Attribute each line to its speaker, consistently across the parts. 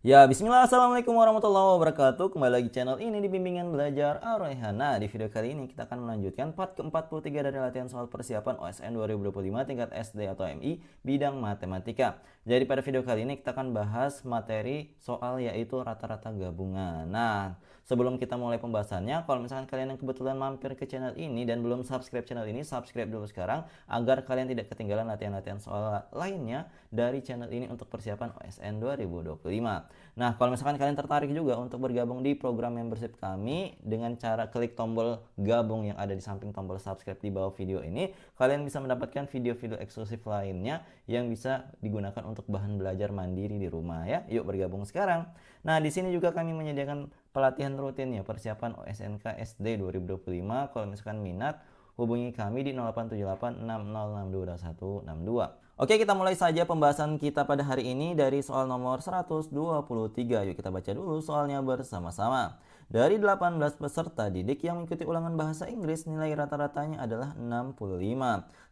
Speaker 1: Ya, bismillah, assalamualaikum warahmatullahi wabarakatuh. Kembali lagi channel ini di bimbingan belajar Ar-Rayhan. Nah, di video kali ini kita akan melanjutkan part ke-43 dari latihan soal persiapan OSN 2025 tingkat SD atau MI bidang matematika. Jadi pada video kali ini kita akan bahas materi soal yaitu rata-rata gabungan. Nah, sebelum kita mulai pembahasannya, kalau misalkan kalian yang kebetulan mampir ke channel ini dan belum subscribe channel ini, subscribe dulu sekarang agar kalian tidak ketinggalan latihan-latihan soal lainnya dari channel ini untuk persiapan OSN 2025. Nah, kalau misalkan kalian tertarik juga untuk bergabung di program membership kami dengan cara klik tombol gabung yang ada di samping tombol subscribe di bawah video ini, kalian bisa mendapatkan video-video eksklusif lainnya yang bisa digunakan untuk bahan belajar mandiri di rumah ya. Yuk bergabung sekarang. Nah, di sini juga kami menyediakan pelatihan rutin ya persiapan OSNK SD 2025. Kalau misalkan minat, hubungi kami di 087860622162. Oke, kita mulai saja pembahasan kita pada hari ini dari soal nomor 123. Yuk kita baca dulu soalnya bersama-sama. Dari 18 peserta didik yang mengikuti ulangan bahasa Inggris, nilai rata-ratanya adalah 65.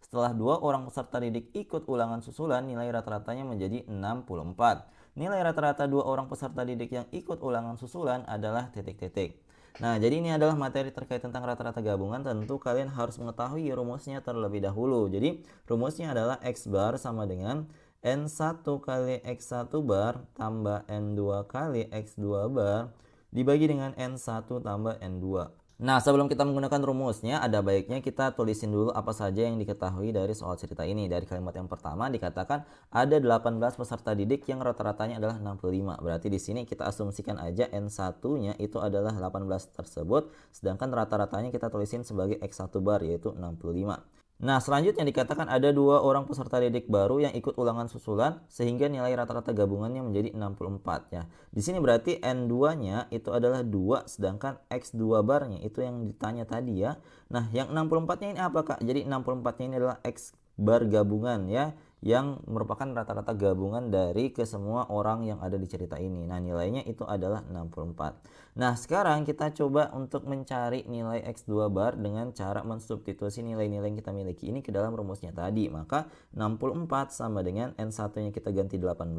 Speaker 1: Setelah 2 orang peserta didik ikut ulangan susulan, nilai rata-ratanya menjadi 64. Nilai rata-rata 2 orang peserta didik yang ikut ulangan susulan adalah titik-titik. Nah, jadi ini adalah materi terkait tentang rata-rata gabungan. Tentu kalian harus mengetahui rumusnya terlebih dahulu. Jadi, rumusnya adalah X bar sama dengan N1 kali X1 bar tambah N2 kali X2 bar dibagi dengan N1 tambah N2. Nah, sebelum kita menggunakan rumusnya, ada baiknya kita tulisin dulu apa saja yang diketahui dari soal cerita ini. Dari kalimat yang pertama dikatakan ada 18 peserta didik yang rata-ratanya adalah 65. Berarti di sini kita asumsikan aja N1-nya itu adalah 18 tersebut, sedangkan rata-ratanya kita tulisin sebagai X1 bar yaitu 65. Nah, selanjutnya dikatakan ada 2 orang peserta didik baru yang ikut ulangan susulan sehingga nilai rata-rata gabungannya menjadi 64 ya. Di sini berarti N2-nya itu adalah 2 sedangkan X2 barnya itu yang ditanya tadi ya. Nah, yang 64-nya ini apa, Kak? Jadi 64-nya ini adalah X bar gabungan ya, yang merupakan rata-rata gabungan dari kesemua orang yang ada di cerita ini. Nah, nilainya itu adalah 64. Nah, sekarang kita coba untuk mencari nilai X2 bar dengan cara mensubstitusi nilai-nilai yang kita miliki ini ke dalam rumusnya tadi. Maka 64 sama dengan N1-nya kita ganti 18,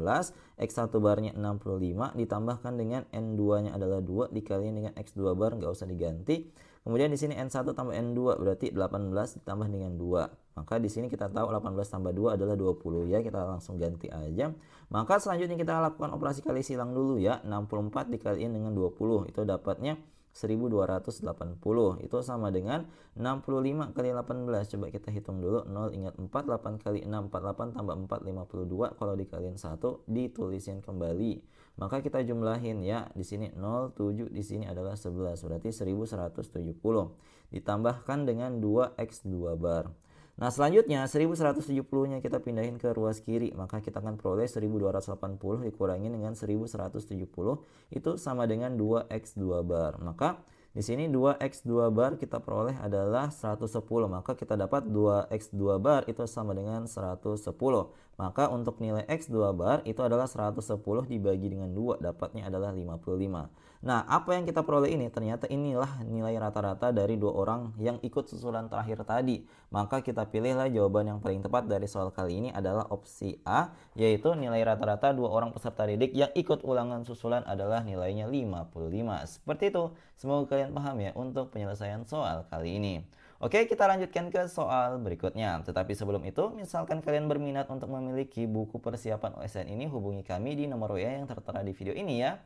Speaker 1: X1 barnya 65 ditambahkan dengan N2-nya adalah 2 dikaliin dengan X2 bar, nggak usah diganti. Kemudian di sini N1 tambah N2 berarti 18 ditambah dengan 2. Maka di sini kita tahu 18 tambah 2 adalah 20 ya. Kita langsung ganti aja. Maka selanjutnya kita lakukan operasi kali silang dulu ya. 64 dikaliin dengan 20 itu dapatnya 1280. Itu sama dengan 65 kali 18. Coba kita hitung dulu. 0 ingat 4, 8 kali 6, 48 tambah 4, 52. Kalau dikaliin 1 ditulisin kembali. Maka kita jumlahin ya. Di sini 0, 7, di sini adalah 11. Berarti 1170. Ditambahkan dengan 2x2 bar. Nah, selanjutnya 1170-nya kita pindahin ke ruas kiri, maka kita akan peroleh 1280 dikurangi dengan 1170 itu sama dengan 2x2 bar. Maka di sini 2x2 bar kita peroleh adalah 110, maka kita dapat 2x2 bar itu sama dengan 110. Maka untuk nilai x2 bar itu adalah 110 dibagi dengan 2, dapatnya adalah 55. Nah, apa yang kita peroleh ini? Ternyata inilah nilai rata-rata dari 2 orang yang ikut susulan terakhir tadi. Maka kita pilihlah jawaban yang paling tepat dari soal kali ini adalah opsi A, yaitu nilai rata-rata 2 orang peserta didik yang ikut ulangan susulan adalah nilainya 55. Seperti itu. Semoga kalian paham ya untuk penyelesaian soal kali ini. Oke, kita lanjutkan ke soal berikutnya. Tetapi sebelum itu, misalkan kalian berminat untuk memiliki buku persiapan OSN ini, hubungi kami di nomor WA yang tertera di video ini ya.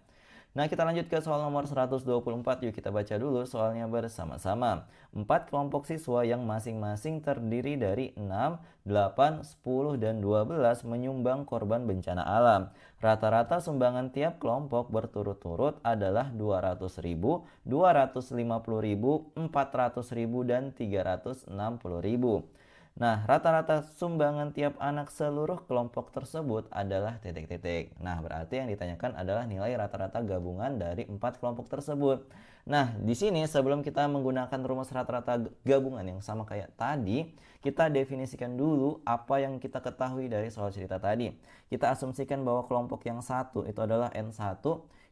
Speaker 1: Nah, kita lanjut ke soal nomor 124. Yuk kita baca dulu soalnya bersama-sama. 4 kelompok siswa yang masing-masing terdiri dari 6, 8, 10, dan 12 menyumbang korban bencana alam. Rata-rata sumbangan tiap kelompok berturut-turut adalah 200.000, 250.000, 400.000, dan 360.000. Nah, rata-rata sumbangan tiap anak seluruh kelompok tersebut adalah titik-titik. Nah, berarti yang ditanyakan adalah nilai rata-rata gabungan dari 4 kelompok tersebut. Nah, di sini sebelum kita menggunakan rumus rata-rata gabungan yang sama kayak tadi, kita definisikan dulu apa yang kita ketahui dari soal cerita tadi. Kita asumsikan bahwa kelompok yang satu itu adalah N1,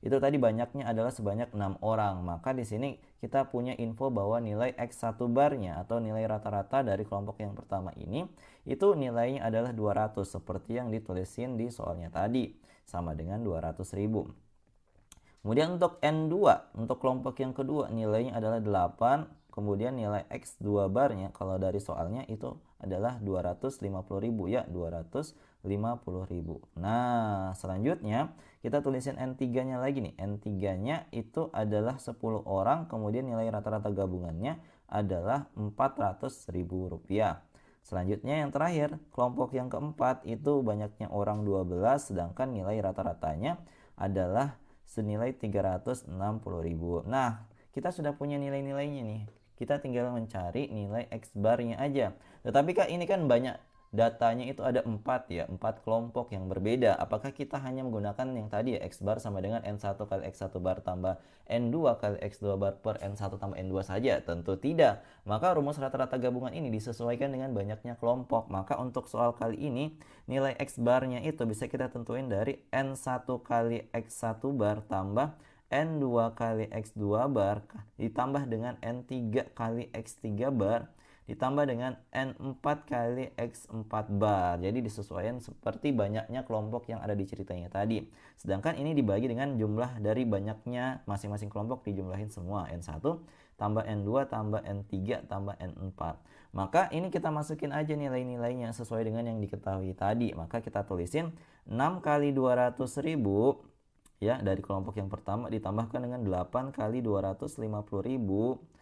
Speaker 1: itu tadi banyaknya adalah sebanyak 6 orang. Maka di sini kita punya info bahwa nilai X1 barnya atau nilai rata-rata dari kelompok yang pertama ini itu nilainya adalah 200 seperti yang ditulisin di soalnya tadi. sama dengan 200.000. Kemudian untuk N2, untuk kelompok yang kedua nilainya adalah 8, kemudian nilai X2 barnya kalau dari soalnya itu adalah 250.000 ya, 250.000. Nah, selanjutnya kita tulisin N3-nya lagi nih. N3-nya itu adalah 10 orang, kemudian nilai rata-rata gabungannya adalah Rp400.000. Selanjutnya yang terakhir, kelompok yang keempat itu banyaknya orang 12, sedangkan nilai rata-ratanya adalah senilai 360.000. Nah, kita sudah punya nilai-nilainya nih. Kita tinggal mencari nilai X barnya aja. Tetapi Kak, ini kan banyak datanya, itu ada 4 ya, 4 kelompok yang berbeda. Apakah kita hanya menggunakan yang tadi ya, X bar sama dengan N1 kali X1 bar tambah N2 kali X2 bar per N1 tambah N2 saja? Tentu tidak. Maka rumus rata-rata gabungan ini disesuaikan dengan banyaknya kelompok. Maka untuk soal kali ini, nilai X barnya itu bisa kita tentuin dari N1 kali X1 bar tambah N2 kali X2 bar ditambah dengan N3 kali X3 bar ditambah dengan N4 kali X4 bar. Jadi disesuaikan seperti banyaknya kelompok yang ada di ceritanya tadi. Sedangkan ini dibagi dengan jumlah dari banyaknya masing-masing kelompok dijumlahin semua. N1 tambah N2 tambah N3 tambah N4. Maka ini kita masukin aja nilai-nilainya sesuai dengan yang diketahui tadi. Maka kita tulisin 6 kali 200.000 ya, dari kelompok yang pertama ditambahkan dengan 8 kali 250.000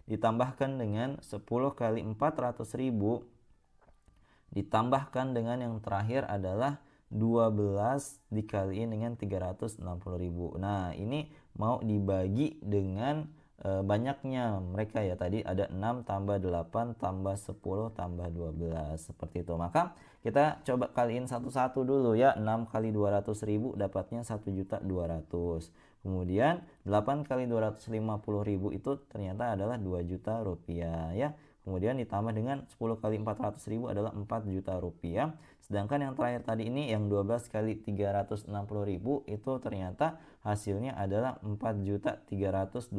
Speaker 1: ditambahkan dengan 10 kali 400.000 ditambahkan dengan yang terakhir adalah 12 dikaliin dengan 360.000. Nah, ini mau dibagi dengan banyaknya mereka ya, tadi ada 6 tambah 8 tambah 10 tambah 12 seperti itu. Maka kita coba kaliin satu-satu dulu ya. 6 kali 200.000 dapatnya 1.200.000. Kemudian 8 kali 250.000 itu ternyata adalah 2 juta rupiah ya. Kemudian ditambah dengan 10 kali 400.000 adalah 4 juta rupiah. Sedangkan yang terakhir tadi ini yang 12 kali 360.000 itu ternyata hasilnya adalah 4.320.000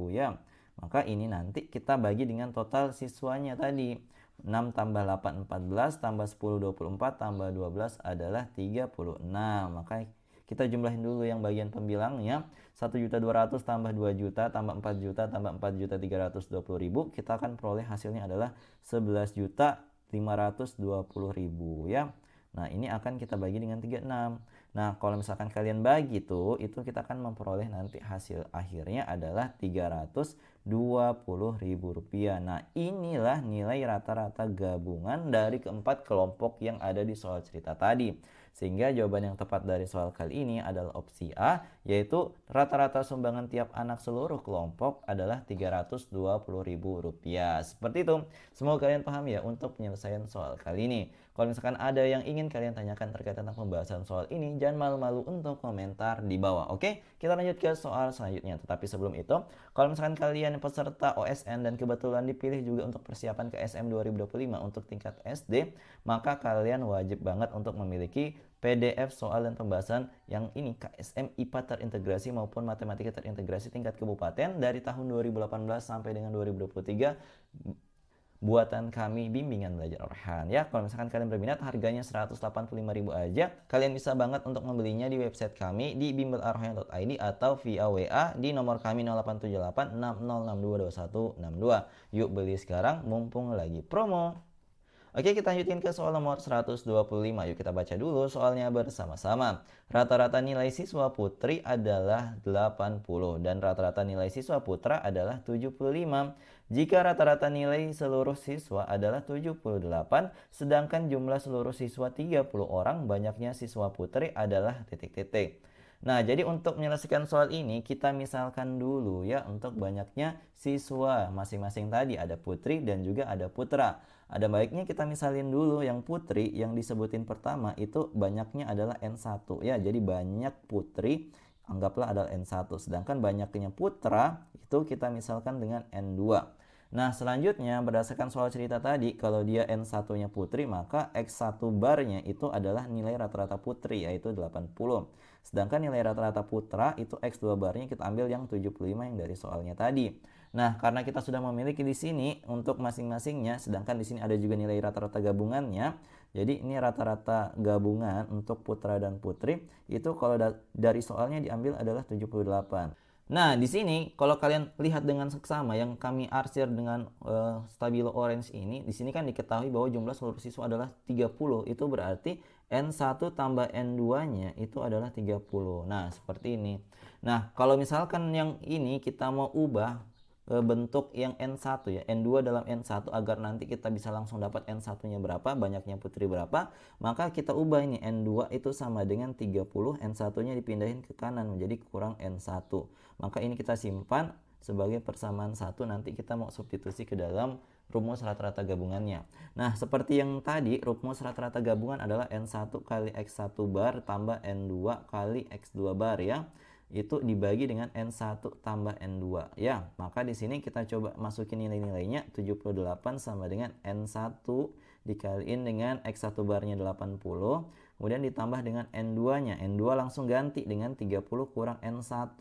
Speaker 1: ya. Maka ini nanti kita bagi dengan total siswanya tadi. 6 tambah 8 14 tambah 10 24 tambah 12 adalah 36. Maka kita jumlahin dulu yang bagian pembilangnya. 1.200.000 tambah 2 juta tambah 4 juta tambah 4.320.000, kita akan peroleh hasilnya adalah 11.520.000 ya. Nah, ini akan kita bagi dengan 36. Nah, kalau misalkan kalian bagi itu kita akan memperoleh nanti hasil akhirnya adalah Rp320.000. Nah, inilah nilai rata-rata gabungan dari keempat kelompok yang ada di soal cerita tadi. Sehingga jawaban yang tepat dari soal kali ini adalah opsi A, yaitu rata-rata sumbangan tiap anak seluruh kelompok adalah Rp320.000. Seperti itu. Semoga kalian paham ya untuk penyelesaian soal kali ini. Kalau misalkan ada yang ingin kalian tanyakan terkait tentang pembahasan soal ini, jangan malu-malu untuk komentar di bawah. Oke, kita lanjut ke soal selanjutnya. Tetapi sebelum itu, kalau misalkan kalian peserta OSN dan kebetulan dipilih juga untuk persiapan ke SM 2025 untuk tingkat SD, maka kalian wajib banget untuk memiliki PDF soal dan pembahasan yang ini KSM IPA terintegrasi maupun matematika terintegrasi tingkat kabupaten dari tahun 2018 sampai dengan 2023 buatan kami Bimbingan Belajar Orhan ya. Kalau misalkan kalian berminat, harganya 185.000 aja. Kalian bisa banget untuk membelinya di website kami di bimbelarhan.id atau via WA di nomor kami 087860622162. Yuk beli sekarang mumpung lagi promo. Oke, kita lanjutin ke soal nomor 125. Yuk kita baca dulu soalnya bersama-sama. Rata-rata nilai siswa putri adalah 80 dan rata-rata nilai siswa putra adalah 75. Jika rata-rata nilai seluruh siswa adalah 78, sedangkan jumlah seluruh siswa 30 orang, banyaknya siswa putri adalah titik-titik. Nah, jadi untuk menyelesaikan soal ini, kita misalkan dulu ya untuk banyaknya siswa masing-masing tadi. Ada putri dan juga ada putra. Ada baiknya kita misalin dulu yang putri yang disebutin pertama itu banyaknya adalah N1 ya. Jadi banyak putri anggaplah adalah N1. Sedangkan banyaknya putra itu kita misalkan dengan N2. Nah, selanjutnya berdasarkan soal cerita tadi, kalau dia N1-nya putri, maka X1 barnya itu adalah nilai rata-rata putri, yaitu 80. Sedangkan nilai rata-rata putra itu X2 barnya kita ambil yang 75 yang dari soalnya tadi. Nah, karena kita sudah memiliki di sini untuk masing-masingnya, sedangkan di sini ada juga nilai rata-rata gabungannya, Jadi ini rata-rata gabungan untuk putra dan putri itu kalau dari soalnya diambil adalah 78. Nah, di sini kalau kalian lihat dengan seksama yang kami arsir dengan stabilo orange ini, di sini kan diketahui bahwa jumlah seluruh siswa adalah 30. Itu berarti N1 tambah N2-nya itu adalah 30. Nah, seperti ini. Nah, kalau misalkan yang ini kita mau ubah bentuk yang N1 ya, N2 dalam N1 agar nanti kita bisa langsung dapat N1-nya berapa, banyaknya putri berapa, maka kita ubah ini N2 itu sama dengan 30, N1-nya dipindahin ke kanan menjadi kurang N1. Maka ini kita simpan sebagai persamaan 1, nanti kita mau substitusi ke dalam rumus rata-rata gabungannya. Nah, seperti yang tadi, rumus rata-rata gabungan adalah N1 kali X1 bar tambah N2 kali X2 bar ya. Itu dibagi dengan N1 tambah N2 ya. Maka di sini kita coba masukin nilai-nilainya, 78 sama dengan N1 dikaliin dengan X1 barnya 80, kemudian ditambah dengan N2-nya. N2 langsung ganti dengan 30 kurang N1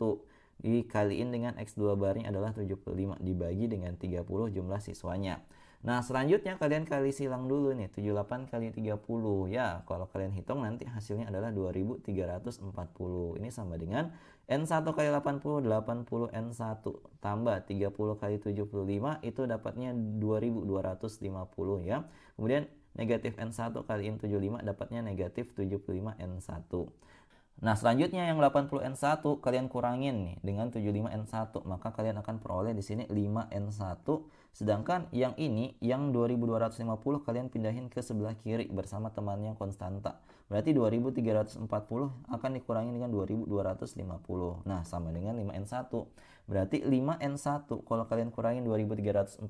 Speaker 1: dikaliin dengan X2 barnya adalah 75 dibagi dengan 30 jumlah siswanya. Nah, selanjutnya kalian kali silang dulu nih, 78 kali 30 ya. Kalau kalian hitung nanti hasilnya adalah 2340. Ini sama dengan N1 kali 80, 80 N1 tambah 30 kali 75 itu dapatnya 2250 ya. Kemudian negatif N1 kaliin 75 dapatnya negatif 75 N1. Nah, selanjutnya yang 80N1 kalian kurangin nih dengan 75N1, maka kalian akan peroleh di sini 5N1. Sedangkan yang ini yang 2250 kalian pindahin ke sebelah kiri bersama temannya konstanta. Berarti 2340 akan dikurangi dengan 2250. Nah, sama dengan 5N1. Berarti 5N1 kalau kalian kurangin 2340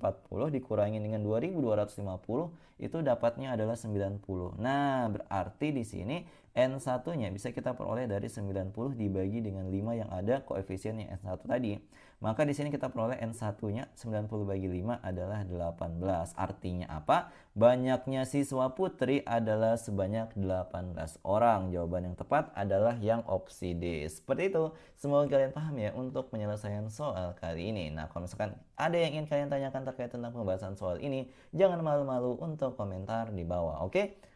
Speaker 1: dikurangi dengan 2250 itu dapatnya adalah 90. Nah, berarti di sini N1-nya bisa kita peroleh dari 90 dibagi dengan 5 yang ada koefisiennya N1 tadi. Maka di sini kita peroleh N1-nya 90 bagi 5 adalah 18. Artinya apa? Banyaknya siswa putri adalah sebanyak 18 orang. Jawaban yang tepat adalah yang opsi D. Seperti itu. Semoga kalian paham ya untuk penyelesaian soal kali ini. Nah, kalau misalkan ada yang ingin kalian tanyakan terkait tentang pembahasan soal ini, jangan malu-malu untuk komentar di bawah, oke?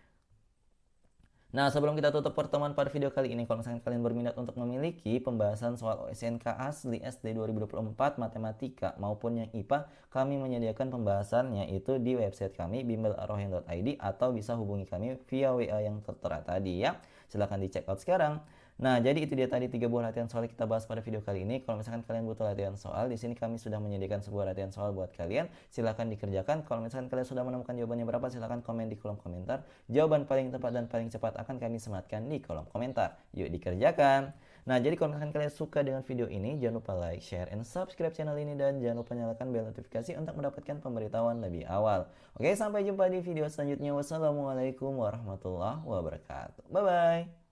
Speaker 1: Nah, sebelum kita tutup pertemuan pada video kali ini, kalau misalkan kalian berminat untuk memiliki pembahasan soal OSNK asli SD 2024 Matematika maupun yang IPA, kami menyediakan pembahasannya itu di website kami bimbel@rohyan.id atau bisa hubungi kami via WA yang tertera tadi ya. Silahkan dicek out sekarang. Nah, jadi itu dia tadi 3 buah latihan soal yang kita bahas pada video kali ini. Kalau misalkan kalian butuh latihan soal, di sini kami sudah menyediakan sebuah latihan soal buat kalian. Silahkan dikerjakan. Kalau misalkan kalian sudah menemukan jawabannya berapa, silahkan komen di kolom komentar. Jawaban paling tepat dan paling cepat akan kami sematkan di kolom komentar. Yuk dikerjakan. Nah, jadi kalau misalkan kalian suka dengan video ini, jangan lupa like, share, and subscribe channel ini. Dan jangan lupa nyalakan bel notifikasi untuk mendapatkan pemberitahuan lebih awal. Oke, sampai jumpa di video selanjutnya. Wassalamualaikum warahmatullahi wabarakatuh. Bye-bye.